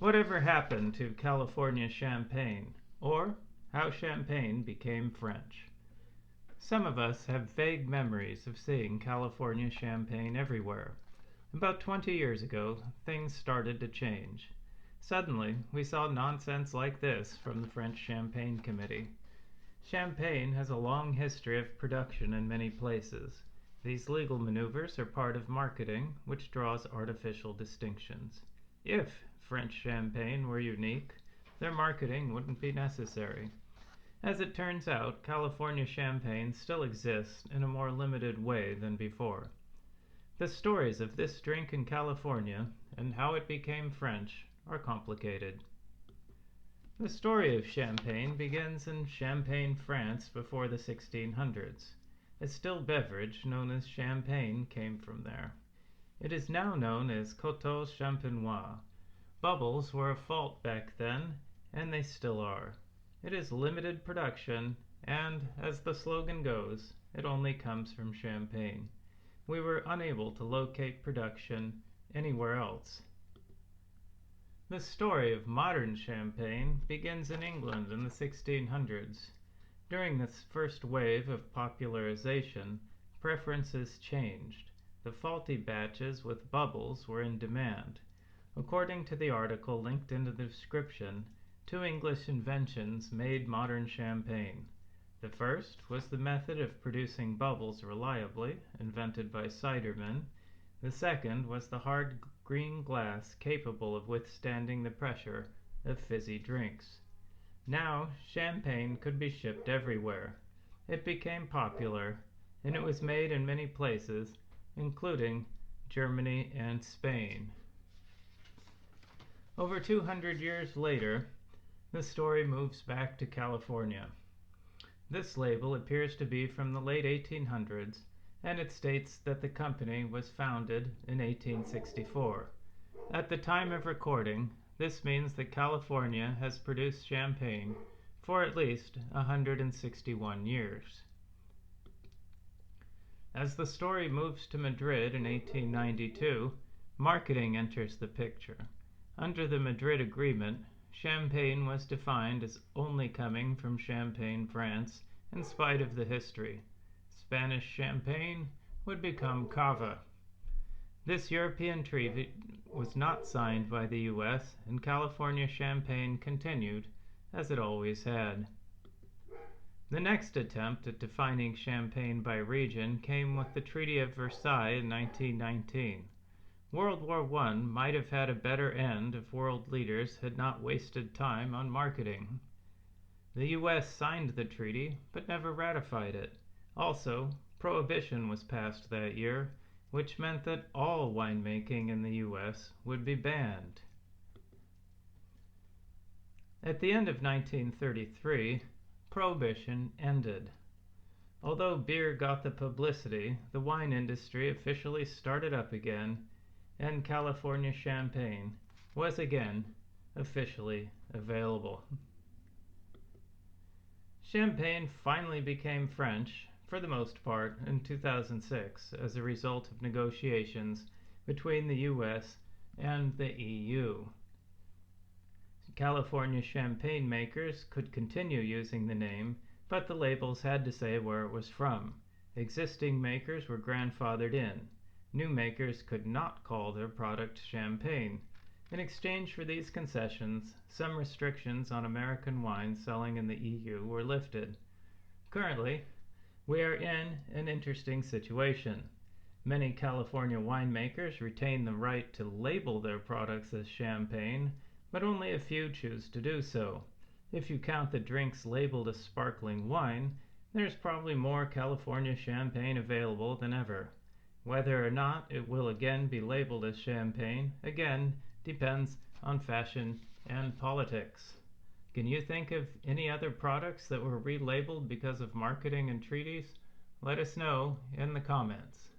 Whatever happened to California champagne, or how champagne became French? Some of us have vague memories of seeing California champagne everywhere. About 20 years ago, things started to change. Suddenly, we saw nonsense like this from the French Champagne Committee. Champagne has a long history of production in many places. These legal maneuvers are part of marketing, which draws artificial distinctions. If French champagne were unique, their marketing wouldn't be necessary. As it turns out, California champagne still exists in a more limited way than before. The stories of this drink in California and how it became French are complicated. The story of champagne begins in Champagne, France before the 1600s. A still beverage known as champagne came from there. It is now known as coteaux champenoise. Bubbles were a fault back then, and they still are. It is limited production, and, as the slogan goes, it only comes from Champagne. We were unable to locate production anywhere else. The story of modern champagne begins in England in the 1600s. During this first wave of popularization, preferences changed. The faulty batches with bubbles were in demand. According to the article linked in the description, two English inventions made modern champagne. The first was the method of producing bubbles reliably, invented by cidermen. The second was the hard green glass capable of withstanding the pressure of fizzy drinks. Now, champagne could be shipped everywhere. It became popular, and it was made in many places, including Germany and Spain. Over 200 years later, the story moves back to California. This label appears to be from the late 1800s, and it states that the company was founded in 1864. At the time of recording, this means that California has produced champagne for at least 161 years. As the story moves to Madrid in 1892, marketing enters the picture. Under the Madrid Agreement, champagne was defined as only coming from Champagne, France, in spite of the history. Spanish champagne would become cava. This European treaty was not signed by the US, and California champagne continued as it always had. The next attempt at defining champagne by region came with the Treaty of Versailles in 1919. World War I might have had a better end if world leaders had not wasted time on marketing. The US signed the treaty but never ratified it. Also, Prohibition was passed that year, which meant that all winemaking in the US would be banned. At the end of 1933, Prohibition ended. Although beer got the publicity, the wine industry officially started up again, and California champagne was again officially available. Champagne finally became French, for the most part, in 2006 as a result of negotiations between the US and the EU. California champagne makers could continue using the name, but the labels had to say where it was from. Existing makers were grandfathered in. New makers could not call their product champagne. In exchange for these concessions, some restrictions on American wine selling in the EU were lifted. Currently, we are in an interesting situation. Many California winemakers retain the right to label their products as champagne, but only a few choose to do so. If you count the drinks labeled as sparkling wine, there's probably more California champagne available than ever. Whether or not it will again be labeled as champagne, again, depends on fashion and politics. Can you think of any other products that were relabeled because of marketing and treaties? Let us know in the comments.